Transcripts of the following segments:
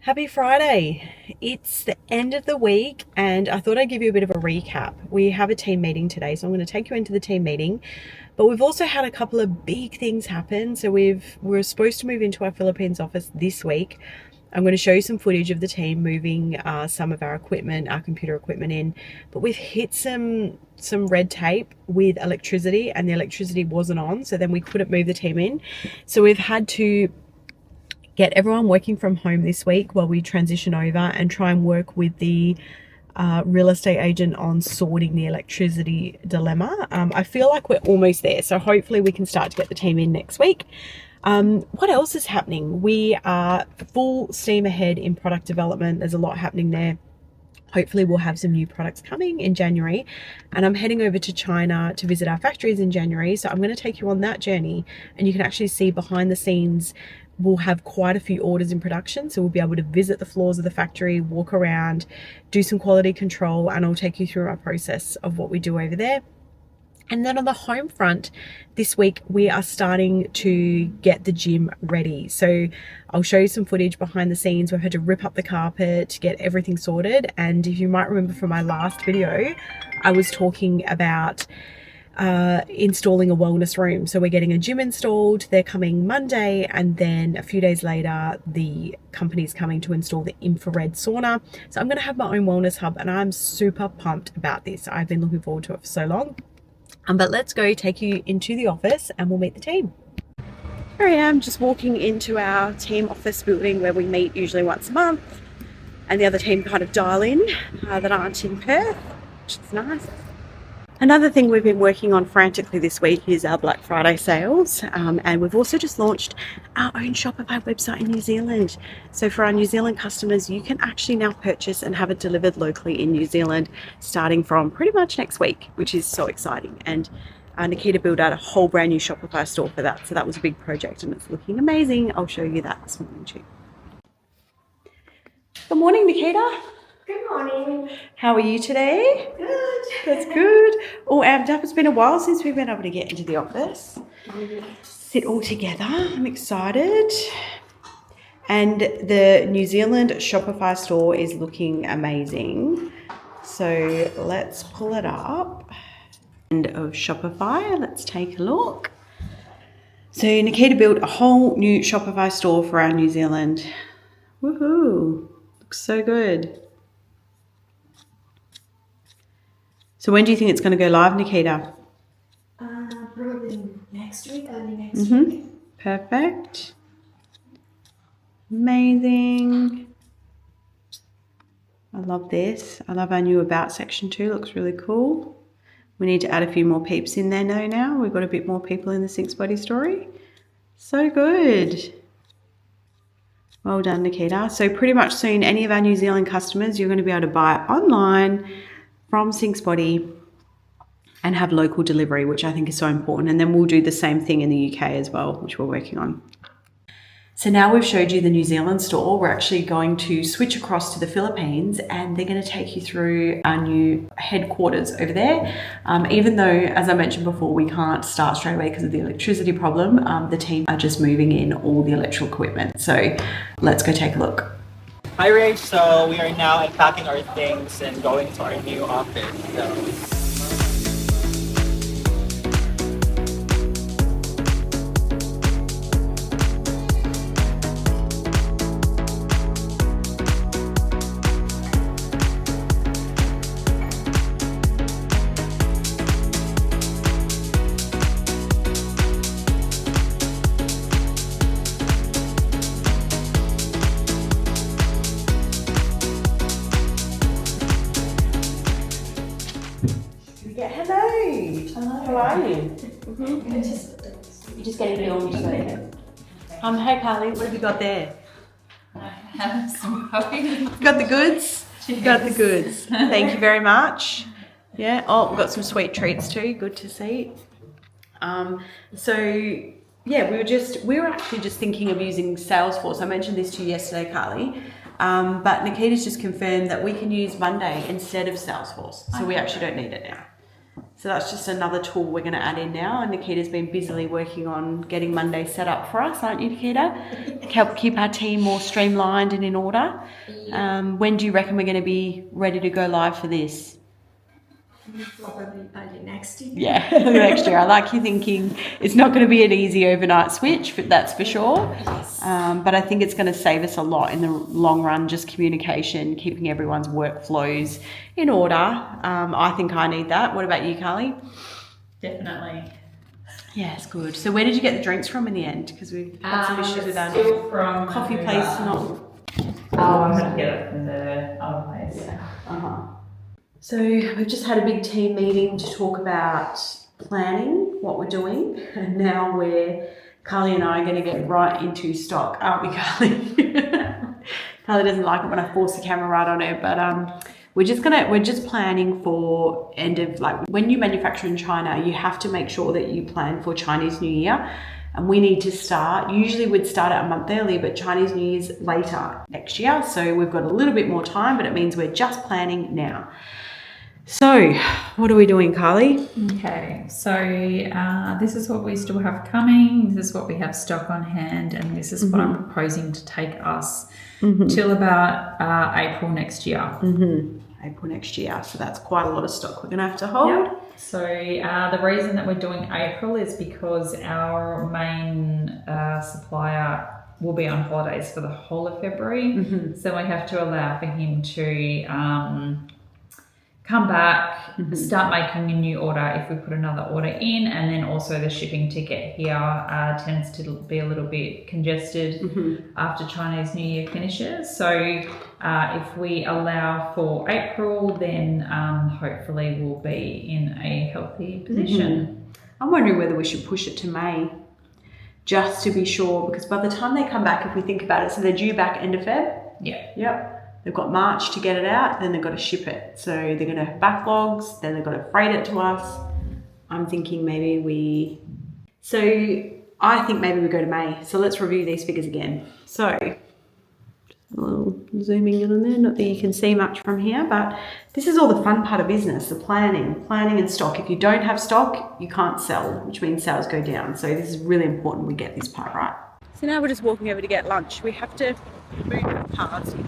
Happy Friday. It's the end of the week and I thought I'd give you a bit of a recap. We have a team meeting today, so I'm going to take you into the team meeting. But we've also had a couple of big things happen. So we're supposed to move into our Philippines office this week. I'm going to show you some footage of the team moving some of our equipment, our computer equipment in. But we've hit some red tape with electricity, and the electricity wasn't on, so then we couldn't move the team in. So we've had to get everyone working from home this week while we transition over and try and work with the real estate agent on sorting the electricity dilemma. I feel like we're almost there, so hopefully we can start to get the team in next week. What else is happening? We are full steam ahead in product development. There's a lot happening there. Hopefully we'll have some new products coming in January, and I'm heading over to China to visit our factories in January. So I'm going to take you on that journey, and you can actually see behind the scenes. We'll have quite a few orders in production, so we'll be able to visit the floors of the factory, walk around, do some quality control, and I'll take you through our process of what we do over there. And then on the home front, this week we are starting to get the gym ready. So I'll show you some footage behind the scenes. We've had to rip up the carpet to get everything sorted. And if you might remember from my last video, I was talking about installing a wellness room. So we're getting a gym installed. They're coming Monday, and then a few days later the company's coming to install the infrared sauna. So I'm going to have my own wellness hub, and I'm super pumped about this. I've been looking forward to it for so long. But let's go take you into the office and we'll meet the team. Here I am, just walking into our team office building where we meet usually once a month, and the other team kind of dial in that aren't in Perth, which is nice. Another thing we've been working on frantically this week is our Black Friday sales, and we've also just launched our own Shopify website in New Zealand. So for our New Zealand customers, you can actually now purchase and have it delivered locally in New Zealand starting from pretty much next week, which is so exciting. And Nikita built out a whole brand new Shopify store for that, so that was a big project and it's looking amazing. I'll show you that this morning too. Good morning, Nikita. Good morning. How are you today? Good. That's good. All amped up. It's been a while since we've been able to get into the office. Sit all together. I'm excited. And the New Zealand Shopify store is looking amazing. So let's pull it up. And of Shopify, let's take a look. So Nikita built a whole new Shopify store for our New Zealand. Woohoo. Looks so good. So when do you think it's going to go live, Nikita? Probably next week, early next week. Perfect. Amazing. I love this. I love our new About section too. Looks really cool. We need to add a few more peeps in there now. We've got a bit more people in the SynxBody story. So good. Well done, Nikita. So pretty much soon, any of our New Zealand customers, you're going to be able to buy online from SynxBody and have local delivery, which I think is so important. And then we'll do the same thing in the UK as well, which we're working on. So now we've showed you the New Zealand store, we're actually going to switch across to the Philippines, and they're going to take you through our new headquarters over there. Even though, as I mentioned before, we can't start straight away because of the electricity problem, the team are just moving in all the electrical equipment. So let's go take a look. Hi Ray, so we are now unpacking our things and going to our new office. So. Hello. How are you? You're just getting filmed. Hey Carly, what have you got there? I have some coffee. Got the goods? Cheers. Got the goods. Thank you very much. Yeah. Oh, we've got some sweet treats too. Good to see. So yeah, we were actually just thinking of using Salesforce. I mentioned this to you yesterday, Carly. But Nikita's just confirmed that we can use Monday instead of Salesforce. So we actually don't need it now. So that's just another tool we're going to add in now. And Nikita's been busily working on getting Monday set up for us, aren't you, Nikita? Help keep our team more streamlined and in order. When do you reckon we're going to be ready to go live for this? Probably early next year. Yeah, next year. I like you thinking it's not going to be an easy overnight switch, but that's for sure. Yes. But I think it's going to save us a lot in the long run, just communication, keeping everyone's workflows in order. I think I need that. What about you, Carly? Definitely. Yeah, it's good. So where did you get the drinks from in the end? Because we've had some issues with our Still from coffee place. Not. Oh, I'm going to get it from the other place. So we've just had a big team meeting to talk about planning, what we're doing, and now Carly and I are going to get right into stock, aren't we, Carly? Carly doesn't like it when I force the camera right on her, but we're just planning for end of, like, when you manufacture in China, you have to make sure that you plan for Chinese New Year. And we need to start, usually we'd start out a month early, but Chinese New Year's later next year. So we've got a little bit more time, but it means we're just planning now. So what are we doing, Carly? Okay, so this is what we still have coming. This is what we have stock on hand, and this is what I'm proposing to take us till about April next year. April next year. So that's quite a lot of stock we're going to have to hold. Yep. So the reason that we're doing April is because our main supplier will be on holidays for the whole of February. So we have to allow for him to come back, start making a new order if we put another order in, and then also the shipping ticket here tends to be a little bit congested after Chinese New Year finishes. So if we allow for April, then hopefully we'll be in a healthy position. I'm wondering whether we should push it to May, just to be sure, because by the time they come back, if we think about it, so they're due back end of Feb. Yeah. Yep. They've got March to get it out, then they've got to ship it. So they're going to have backlogs, then they've got to freight it to us. I'm thinking maybe we go to May. So let's review these figures again. So just a little zooming in on there, not that you can see much from here, but this is all the fun part of business, the planning and stock. If you don't have stock, you can't sell, which means sales go down. So this is really important we get this part right. So now we're just walking over to get lunch. We have to move our cars here.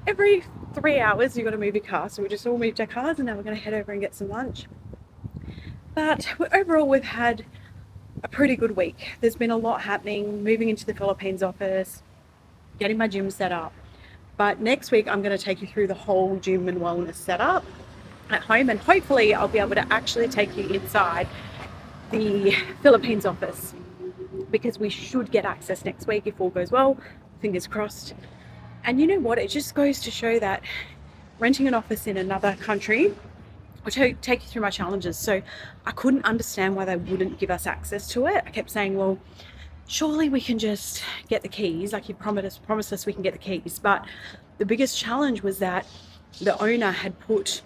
Every 3 hours you've got to move your car, so we just all moved our cars and now we're going to head over and get some lunch. But overall we've had a pretty good week. There's been a lot happening, moving into the Philippines office, getting my gym set up. But next week I'm going to take you through the whole gym and wellness setup at home, and hopefully I'll be able to actually take you inside the Philippines office, because we should get access next week if all goes well. Fingers crossed. And you know what, it just goes to show that renting an office in another country will take you through my challenges. So I couldn't understand why they wouldn't give us access to it. I kept saying, well, surely we can just get the keys, like you promised us we can get the keys. But the biggest challenge was that the owner had put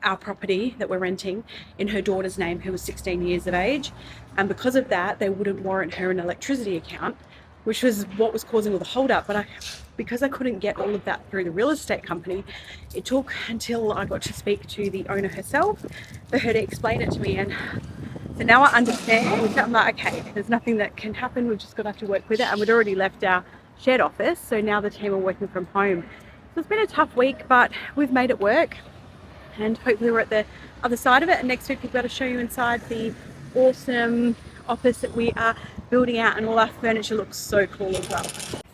our property that we're renting in her daughter's name, who was 16 years of age, and because of that they wouldn't warrant her an electricity account, which was what was causing all the hold up. But because I couldn't get all of that through the real estate company, it took until I got to speak to the owner herself for her to explain it to me. And so now I understand. I'm like, okay, there's nothing that can happen, we've just got to have to work with it. And we'd already left our shared office, so now the team are working from home. So it's been a tough week, but we've made it work, and hopefully we're at the other side of it. And next week we've got to show you inside the awesome office that we are building out, and all our furniture looks so cool as well.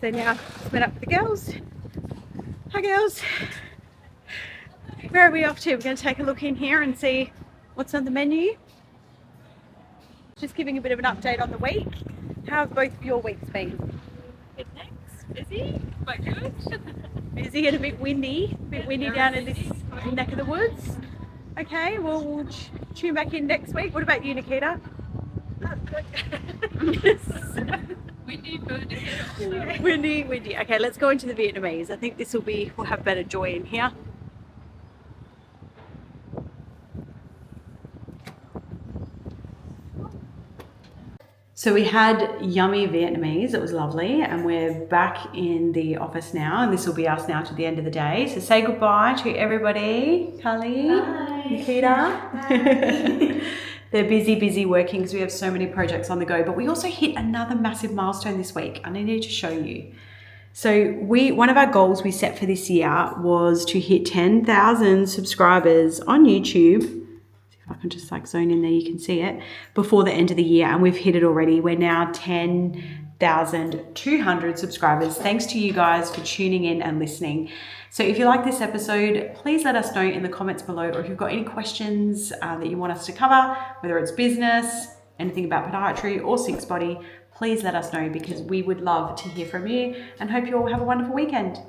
So now it's been up for the girls. Hi girls. Where are we off to? We're going to take a look in here and see what's on the menu. Just giving a bit of an update on the week. How have both of your weeks been? Good, thanks. Busy, but good. Busy and a bit windy. Down in this neck of the woods. Okay, well we'll tune back in next week. What about you, Nikita? Windy, good. Windy. Okay, let's go into the Vietnamese. I think we'll have better joy in here. So we had yummy Vietnamese. It was lovely. And we're back in the office now. And this will be us now to the end of the day. So say goodbye to everybody. Kali, Nikita. They're busy working because we have so many projects on the go. But we also hit another massive milestone this week. And I need to show you. So one of our goals we set for this year was to hit 10,000 subscribers on YouTube. I can just like zone in there, you can see it, before the end of the year, and we've hit it already. We're now 10,200 subscribers. Thanks to you guys for tuning in and listening. So if you like this episode, please let us know in the comments below, or if you've got any questions that you want us to cover, whether it's business, anything about podiatry or SynxBody, please let us know, because we would love to hear from you, and hope you all have a wonderful weekend.